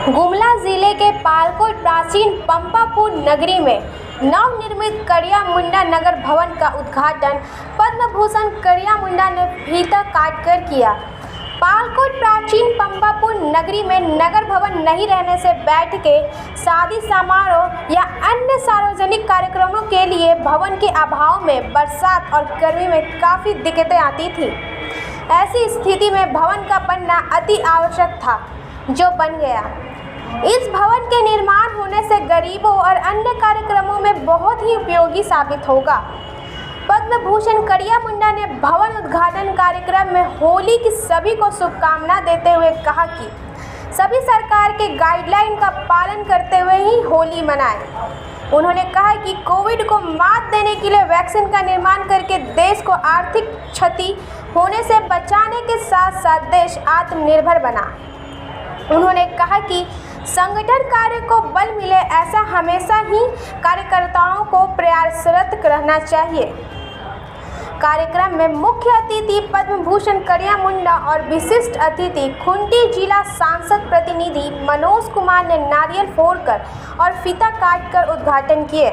गुमला जिले के पालकोट प्राचीन पंपापुर नगरी में नवनिर्मित कड़िया मुंडा नगर भवन का उद्घाटन पद्म भूषण कड़िया मुंडा ने फीता काटकर किया। पालकोट प्राचीन पंपापुर नगरी में नगर भवन नहीं रहने से बैठकें, शादी समारोह या अन्य सार्वजनिक कार्यक्रमों के लिए भवन के अभाव में बरसात और गर्मी में काफ़ी दिक्कतें आती थी। ऐसी स्थिति में भवन का बनना अति आवश्यक था, जो बन गया। इस भवन के निर्माण होने से गरीबों और अन्य कार्यक्रमों में बहुत ही उपयोगी साबित होगा। पद्म भूषण कड़िया मुंडा ने भवन उद्घाटन कार्यक्रम में होली की सभी को शुभकामना देते हुए कहा कि सभी सरकार के गाइडलाइन का पालन करते हुए ही होली मनाएं। उन्होंने कहा कि कोविड को मात देने के लिए वैक्सीन का निर्माण करके देश को आर्थिक क्षति होने से बचाने के साथ साथ देश आत्मनिर्भर बना। उन्होंने कहा कि संगठन कार्य को बल मिले, ऐसा हमेशा ही कार्यकर्ताओं को प्रयासरत रहना चाहिए। कार्यक्रम में मुख्य अतिथि पद्म भूषण कड़िया मुंडा और विशिष्ट अतिथि खुंटी जिला सांसद प्रतिनिधि मनोज कुमार ने नारियल फोड़कर और फीता काटकर उद्घाटन किए।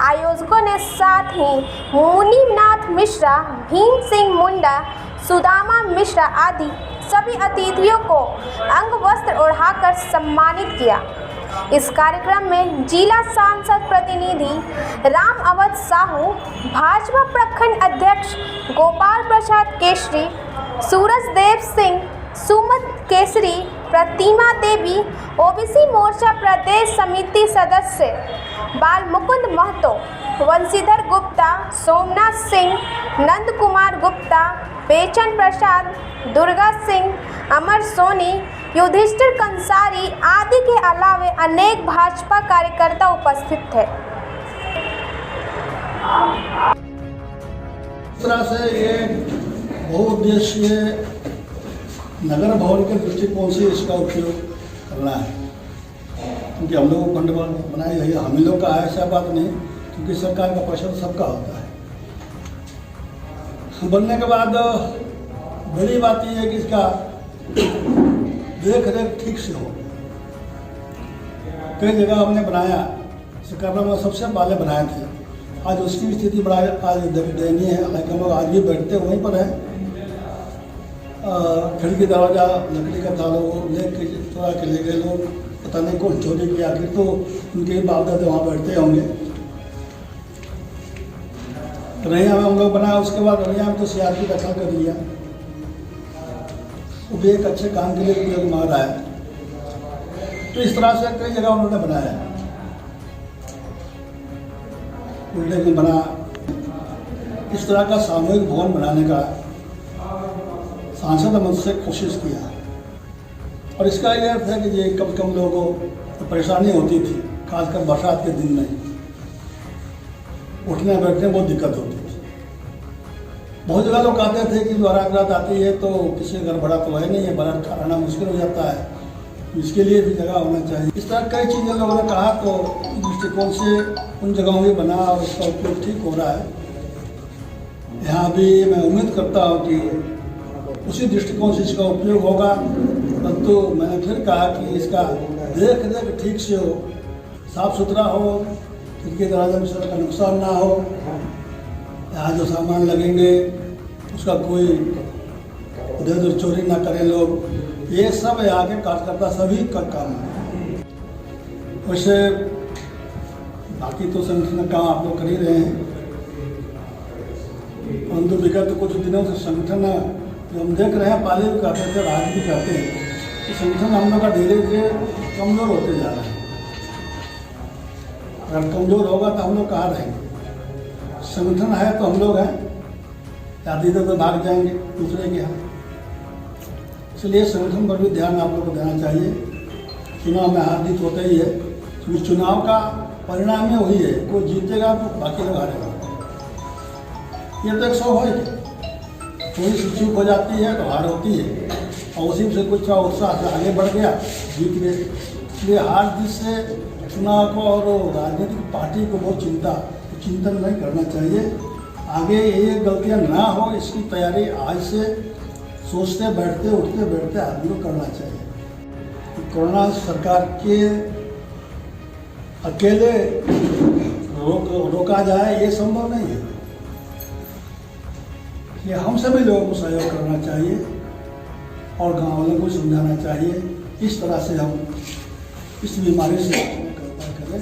आयोजकों ने साथ ही मुनीनाथ मिश्रा, भीम सिंह मुंडा, सुदामा मिश्रा आदि सभी अतिथियों को अंग वस्त्र ओढ़ाकर सम्मानित किया। इस कार्यक्रम में जिला सांसद प्रतिनिधि राम अवध साहू, भाजपा प्रखंड अध्यक्ष गोपाल प्रसाद केसरी, सूरज देव सिंह, सुमत केसरी, प्रतिमा देवी, ओबीसी मोर्चा प्रदेश समिति सदस्य बाल मुकुंद महतो, वंशीधर गुप्ता, सोमनाथ सिंह, नंद कुमार गुप्ता, बेचन प्रसाद, दुर्गा सिंह, अमर सोनी, युधिष्ठिर कंसारी आदि के अलावे अनेक भाजपा कार्यकर्ता उपस्थित थे। इस तरह से ये बहुउद्देशीय नगर भवन के दृष्टिकोण से इसका उपयोग करना है, क्योंकि हम लोग फंड बनाए है, हम ही लोग का है, ऐसा बात नहीं, क्योंकि सरकार का पैसा सबका होता है। बनने के बाद बड़ी बात यह है कि इसका देख रेख ठीक से हो। कई जगह हमने बनाया, सरकार में सबसे पहले बनाए थे, आज उसकी स्थिति बड़ा आज दयनीय है। हालांकि हम लोग आज भी बैठते वहीं पर है, खिड़की दरवाजा लकड़ी का था, लोग ले चुरा के ले गए लोग, पता नहीं कौन चोरी किया, आखिर तो उनके बाप दादे वहाँ बैठते होंगे। रैया में हम लोग बनाया, उसके बाद रैया में तो सीआरपी दखल कर लिया, वो भी एक अच्छे काम के लिए उपयोग में आ रहा है। तो इस तरह से कई जगह उन्होंने बनाया, उल्टे में बना। इस तरह का सामूहिक भवन बनाने का सांसद मुझसे कोशिश किया, और इसका यह अर्थ है कि ये कम से कम लोगों को परेशानी होती थी, खासकर बरसात के दिन में उठने बैठने बहुत दिक्कत होती थी। बहुत जगह लोग कहते थे कि बारात आती है तो किसी घर बड़ा तो है नहीं है, बारात खाना मुश्किल हो जाता है, इसके लिए भी जगह होना चाहिए। इस तरह कई चीज़ें लोगों ने कहा, तो इस दृष्टिकोण से उन जगहों में बना और उसका उपयोग ठीक हो रहा है। यहाँ भी मैं उम्मीद करता हूँ कि उसी दृष्टिकोण से इसका उपयोग होगा। परंतु मैंने फिर कहा कि इसका देख रेख ठीक से हो, साफ सुथरा हो, खिड़की दरवाजे में का नुकसान ना हो, यहाँ जो सामान लगेंगे उसका कोई उधर उधर चोरी ना करें लोग। ये सब यहाँ के कार्यकर्ता सभी का काम है। वैसे बाकी तो संगठन का काम आप लोग कर ही रहे हैं, परंतु विगत कुछ दिनों से संगठन जो हम देख रहे हैं, पहले भी कहते थे, आज भी कहते हैं कि संगठन हम लोग का धीरे धीरे कमज़ोर होते जा रहा है। अगर कमज़ोर होगा तो हम लोग कहाँ रहेंगे? संगठन है तो हम लोग हैं, शादी तो भाग जाएंगे दूसरे के यहाँ। इसलिए संगठन पर भी ध्यान आप लोग को देना चाहिए। चुनाव में हार जीत होता ही है, क्योंकि चुनाव का परिणाम ही वही है, कोई जीतेगा तो बाकी लोग हारेगा। ये तो एक सौ है, कोई चूक हो जाती है तो हार होती है, और उसी से कुछ उत्साह से आगे बढ़ गया, जीत गए। इसलिए हार जीत से चुनाव को और राजनीतिक पार्टी को बहुत चिंतन नहीं करना चाहिए। आगे ये गलतियां ना हो, इसकी तैयारी आज से सोचते बैठते उठते बैठते आदमी को करना चाहिए। कि कोरोना सरकार के अकेले रोका जाए ये संभव नहीं है। ये हम सभी लोगों को सहयोग करना चाहिए और गाँव वालों को समझाना चाहिए, इस तरह से हम इस बीमारी से करें।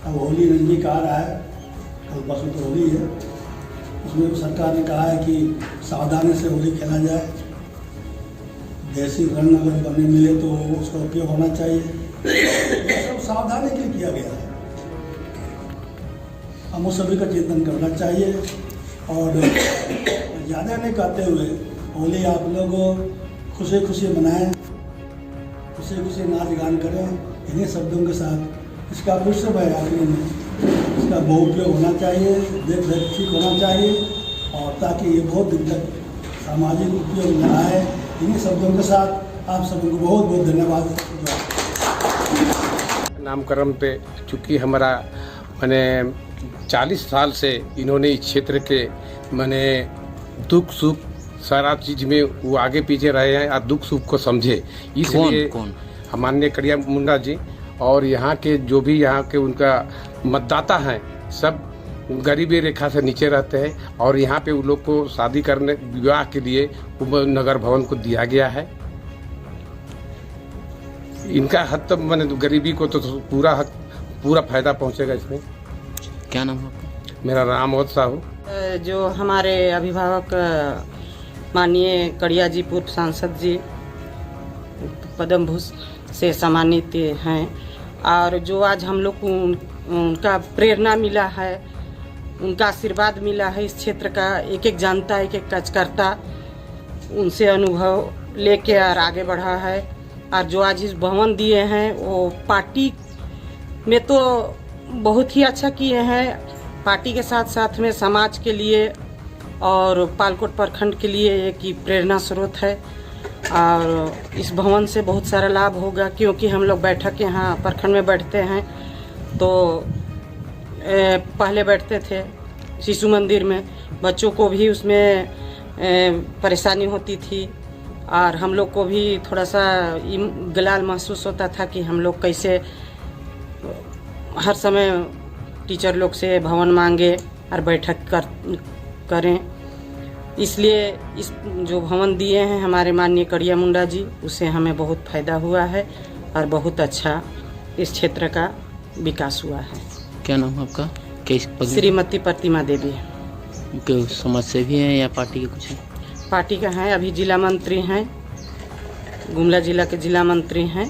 अब होली नजदीक आ रहा है, कल परसों तो होली है, उसमें भी सरकार ने कहा है कि सावधानी से होली खेला जाए। देसी रंग अगर बनने मिले तो उसका उपयोग होना चाहिए। ये सब सावधानी के लिए किया गया है। हम उस सभी का चिंतन करना चाहिए और ज़्यादा नहीं करते हुए होली आप लोग खुशी खुशी मनाएं, खुशी खुशी नाच गान करें। इन्हीं शब्दों के साथ इसका विश्व है आखिरी में इसका बहुपयोग होना चाहिए, देख रेख ठीक होना चाहिए और ताकि ये बहुत दिन तक सामाजिक उपयोग में आए। इन्हीं शब्दों के साथ आप सबको बहुत बहुत धन्यवाद। नामकरण पे चूँकि हमारा मैंने 40 साल से इन्होंने इस क्षेत्र के मैंने दुख सुख सारा चीज़ में वो आगे पीछे रहे हैं और दुख सुख को समझे। इसलिए माननीय कड़िया मुंडा जी और यहाँ के जो भी यहाँ के उनका मतदाता हैं सब गरीबी रेखा से नीचे रहते हैं और यहाँ पे उन लोग को शादी करने विवाह के लिए नगर भवन को दिया गया है। इनका हद तक मैंने गरीबी को तो पूरा फायदा पहुँचेगा इसमें। क्या नाम है आपका? मेरा रामवत साहू। जो हमारे अभिभावक माननीय कड़िया जी पूर्व सांसद जी पद्म भूषण से सम्मानित हैं और जो आज हम लोग को उनका प्रेरणा मिला है, उनका आशीर्वाद मिला है, इस क्षेत्र का एक एक जानता एक एक कार्यकर्ता उनसे अनुभव लेके और आगे बढ़ा है। और जो आज इस भवन दिए हैं वो पार्टी में तो बहुत ही अच्छा किए हैं, पार्टी के साथ साथ में समाज के लिए और पालकोट प्रखंड के लिए एक ही प्रेरणा स्रोत है। और इस भवन से बहुत सारा लाभ होगा क्योंकि हम लोग बैठक यहाँ प्रखंड में बैठते हैं तो पहले बैठते थे शिशु मंदिर में, बच्चों को भी उसमें परेशानी होती थी और हम लोग को भी थोड़ा सा गलाल महसूस होता था कि हम लोग कैसे हर समय टीचर लोग से भवन मांगे और बैठक करें। इसलिए इस जो भवन दिए हैं हमारे माननीय कड़िया मुंडा जी, उससे हमें बहुत फायदा हुआ है और बहुत अच्छा इस क्षेत्र का विकास हुआ है। क्या नाम है आपका? श्रीमती प्रतिमा देवी। समाज सेवी हैं या पार्टी के कुछ हैं? पार्टी का हैं, अभी जिला मंत्री हैं, गुमला जिला के जिला मंत्री हैं।